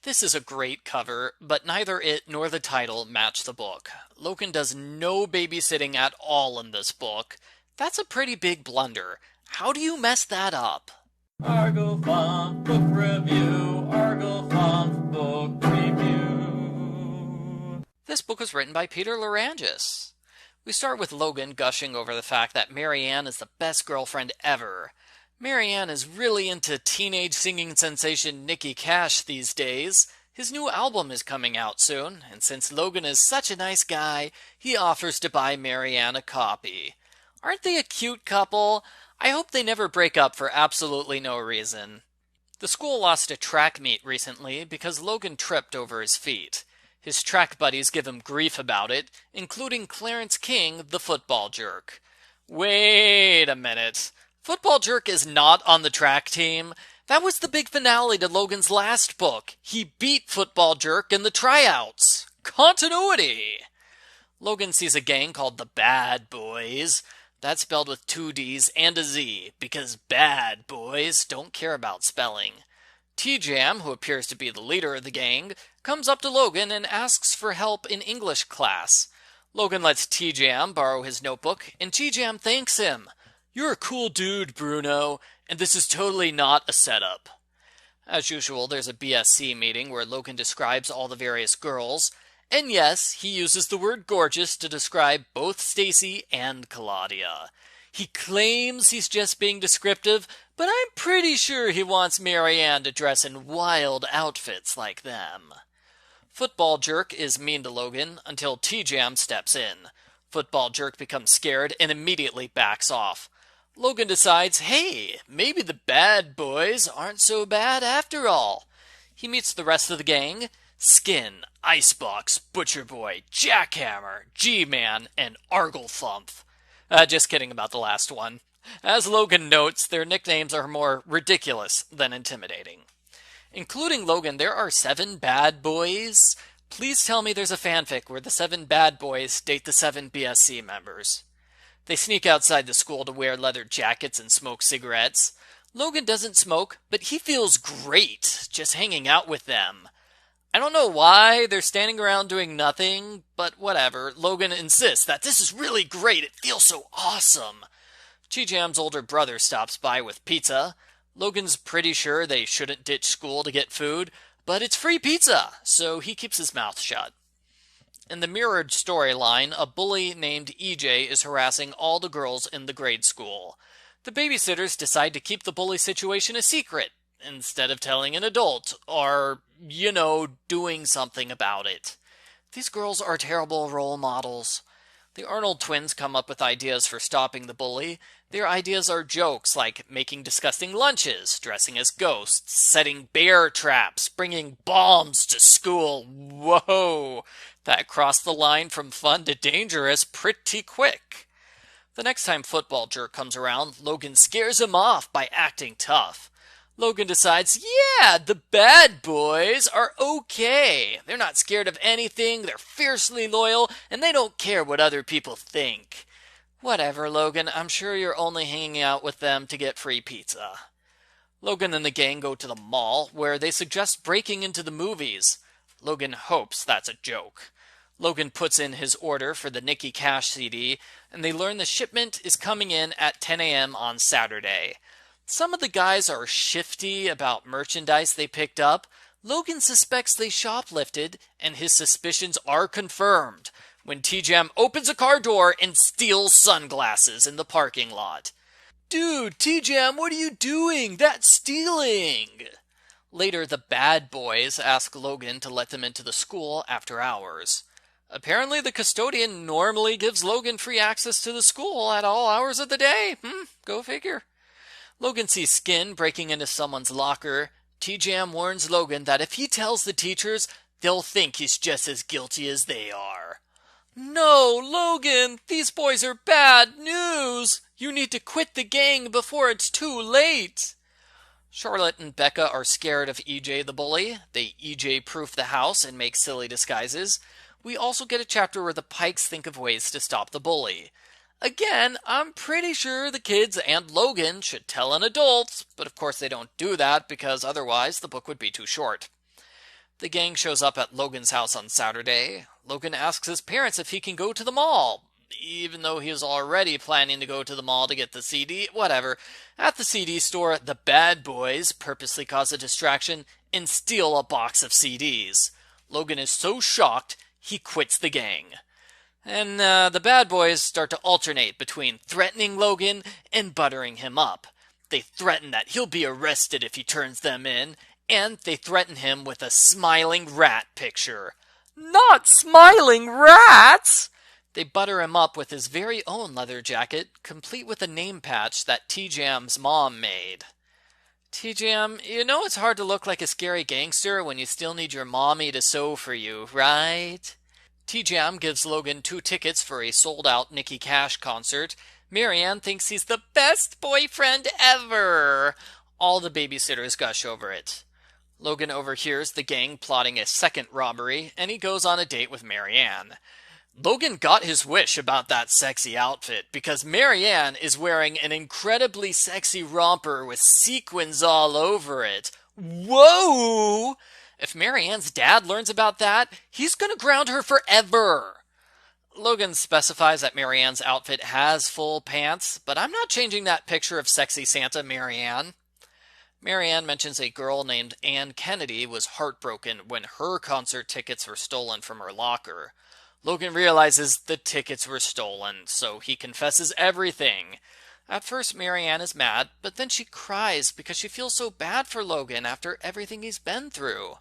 This is a great cover, but neither it nor the title match the book. Logan does no babysitting at all in this book. That's a pretty big blunder. How do you mess that up? Argofont Book Review, Argofont Book Review. This book was written by Peter Larangis. We start with Logan gushing over the fact that Marianne is the best girlfriend ever. Marianne is really into teenage singing sensation Nicki Cash these days. His new album is coming out soon, and since Logan is such a nice guy, he offers to buy Marianne a copy. Aren't they a cute couple? I hope they never break up for absolutely no reason. The school lost a track meet recently because Logan tripped over his feet. His track buddies give him grief about it, including Clarence King, the football jerk. Wait a minute. Football jerk is not on the track team. That was the big finale to Logan's last book. He beat football jerk in the tryouts. Continuity! Logan sees a gang called the Badd Boyz. That's spelled with 2 D's and a Z, because bad boys don't care about spelling. T-Jam, who appears to be the leader of the gang, comes up to Logan and asks for help in English class. Logan lets T-Jam borrow his notebook, and T-Jam thanks him. "You're a cool dude, Bruno, and this is totally not a setup." As usual, there's a BSC meeting where Logan describes all the various girls, and yes, he uses the word gorgeous to describe both Stacy and Claudia. He claims he's just being descriptive, but I'm pretty sure he wants Marianne to dress in wild outfits like them. Football Jerk is mean to Logan until T-Jam steps in. Football Jerk becomes scared and immediately backs off. Logan decides, hey, maybe the Badd Boyz aren't so bad after all. He meets the rest of the gang: Skin, Icebox, Butcher Boy, Jackhammer, G-Man, and Arglethump. Just kidding about the last one. As Logan notes, their nicknames are more ridiculous than intimidating. Including Logan, there are 7 Badd Boyz. Please tell me there's a fanfic where the 7 Badd Boyz date the 7 BSC members. They sneak outside the school to wear leather jackets and smoke cigarettes. Logan doesn't smoke, but he feels great just hanging out with them. I don't know why they're standing around doing nothing, but whatever. Logan insists that this is really great. It feels so awesome. T-Jam's older brother stops by with pizza. Logan's pretty sure they shouldn't ditch school to get food, but it's free pizza, so he keeps his mouth shut. In the mirrored storyline, a bully named EJ is harassing all the girls in the grade school. The babysitters decide to keep the bully situation a secret, instead of telling an adult, or, doing something about it. These girls are terrible role models. The Arnold twins come up with ideas for stopping the bully. Their ideas are jokes like making disgusting lunches, dressing as ghosts, setting bear traps, bringing bombs to school. Whoa! That crossed the line from fun to dangerous pretty quick. The next time Football Jerk comes around, Logan scares him off by acting tough. Logan decides, yeah, the Badd Boyz are okay. They're not scared of anything, they're fiercely loyal, and they don't care what other people think. Whatever, Logan, I'm sure you're only hanging out with them to get free pizza. Logan and the gang go to the mall, where they suggest breaking into the movies. Logan hopes that's a joke. Logan puts in his order for the Nicki Cash CD, and they learn the shipment is coming in at 10 a.m. on Saturday. Some of the guys are shifty about merchandise they picked up. Logan suspects they shoplifted, and his suspicions are confirmed when T-Jam opens a car door and steals sunglasses in the parking lot. Dude, T-Jam, what are you doing? That's stealing! Later, the Badd Boyz ask Logan to let them into the school after hours. Apparently, the custodian normally gives Logan free access to the school at all hours of the day. Go figure. Logan sees Skin breaking into someone's locker. T-Jam warns Logan that if he tells the teachers, they'll think he's just as guilty as they are. No, Logan, these boys are bad news. You need to quit the gang before it's too late. Charlotte and Becca are scared of EJ the bully. They EJ-proof the house and make silly disguises. We also get a chapter where the Pikes think of ways to stop the bully. Again, I'm pretty sure the kids and Logan should tell an adult, but of course they don't do that because otherwise the book would be too short. The gang shows up at Logan's house on Saturday. Logan asks his parents if he can go to the mall, even though he was already planning to go to the mall to get the CD. Whatever. At the CD store, the Badd Boyz purposely cause a distraction and steal a box of CDs. Logan is so shocked, he quits the gang. And the Badd Boyz start to alternate between threatening Logan and buttering him up. They threaten that he'll be arrested if he turns them in, and they threaten him with a smiling rat picture. Not smiling rats! They butter him up with his very own leather jacket, complete with a name patch that T-Jam's mom made. T-Jam, you know it's hard to look like a scary gangster when you still need your mommy to sew for you, right? T-Jam gives Logan 2 tickets for a sold-out Nicki Cash concert. Marianne thinks he's the best boyfriend ever. All the babysitters gush over it. Logan overhears the gang plotting a second robbery, and he goes on a date with Marianne. Logan got his wish about that sexy outfit because Marianne is wearing an incredibly sexy romper with sequins all over it. Whoa! If Marianne's dad learns about that, he's gonna ground her forever. Logan specifies that Marianne's outfit has full pants, but I'm not changing that picture of sexy Santa, Marianne. Marianne mentions a girl named Ann Kennedy was heartbroken when her concert tickets were stolen from her locker. Logan realizes the tickets were stolen, so he confesses everything. At first, Marianne is mad, but then she cries because she feels so bad for Logan after everything he's been through.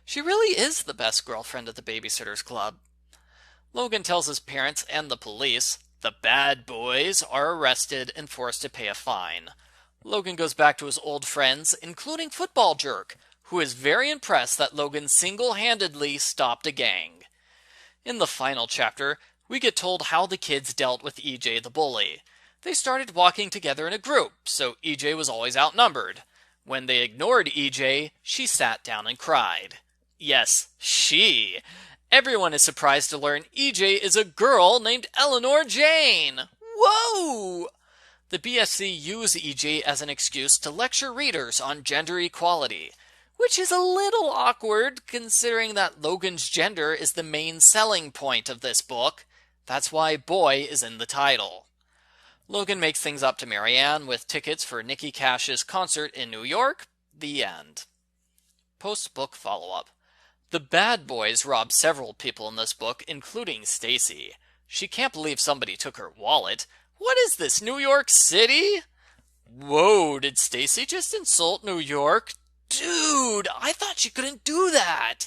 She really is the best girlfriend at the Babysitters Club. Logan tells his parents and the police the Badd Boyz are arrested and forced to pay a fine. Logan goes back to his old friends, including Football Jerk, who is very impressed that Logan single-handedly stopped a gang. In the final chapter, we get told how the kids dealt with EJ the bully. They started walking together in a group, so EJ was always outnumbered. When they ignored EJ, she sat down and cried. Yes, she. Everyone is surprised to learn EJ is a girl named Eleanor Jane. Whoa! The BSC use EJ as an excuse to lecture readers on gender equality, which is a little awkward considering that Logan's gender is the main selling point of this book. That's why boy is in the title. Logan makes things up to Marianne with tickets for Nicki Cash's concert in New York. The end. Post-book follow-up. The Badd Boyz rob several people in this book, including Stacy. She can't believe somebody took her wallet. What is this, New York City? Whoa, did Stacy just insult New York? Dude, I thought she couldn't do that.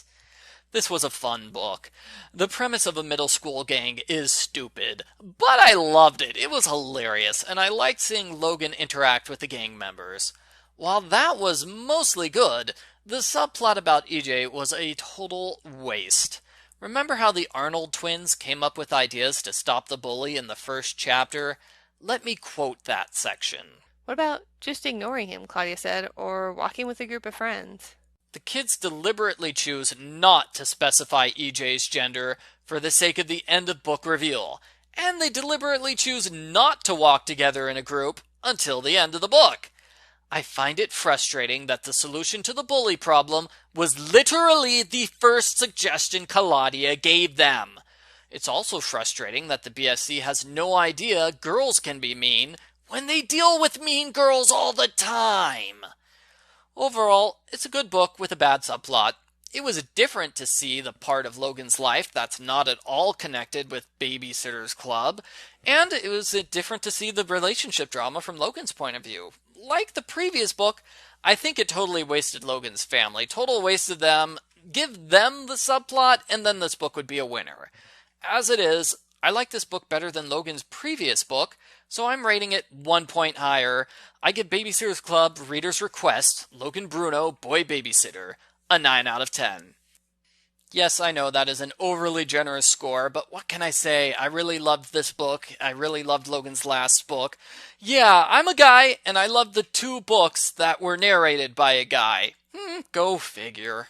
This was a fun book. The premise of a middle school gang is stupid, but I loved it. It was hilarious, and I liked seeing Logan interact with the gang members. While that was mostly good, the subplot about EJ was a total waste. Remember how the Arnold twins came up with ideas to stop the bully in the first chapter? Let me quote that section. What about just ignoring him, Claudia said, or walking with a group of friends? The kids deliberately choose not to specify EJ's gender for the sake of the end of book reveal, and they deliberately choose not to walk together in a group until the end of the book. I find it frustrating that the solution to the bully problem was literally the first suggestion Claudia gave them. It's also frustrating that the BSC has no idea girls can be mean when they deal with mean girls all the time. Overall, it's a good book with a bad subplot. It was different to see the part of Logan's life that's not at all connected with Babysitter's Club, and it was different to see the relationship drama from Logan's point of view. Like the previous book, I think it totally wasted Logan's family. Total wasted them. Give them the subplot, and then this book would be a winner. As it is, I like this book better than Logan's previous book, so I'm rating it 1 point higher. I give Babysitter's Club Reader's Request, Logan Bruno, Boy Babysitter, a 9 out of 10. Yes, I know that is an overly generous score, but what can I say? I really loved this book. I really loved Logan's last book. Yeah, I'm a guy, and I loved the 2 books that were narrated by a guy. Go figure.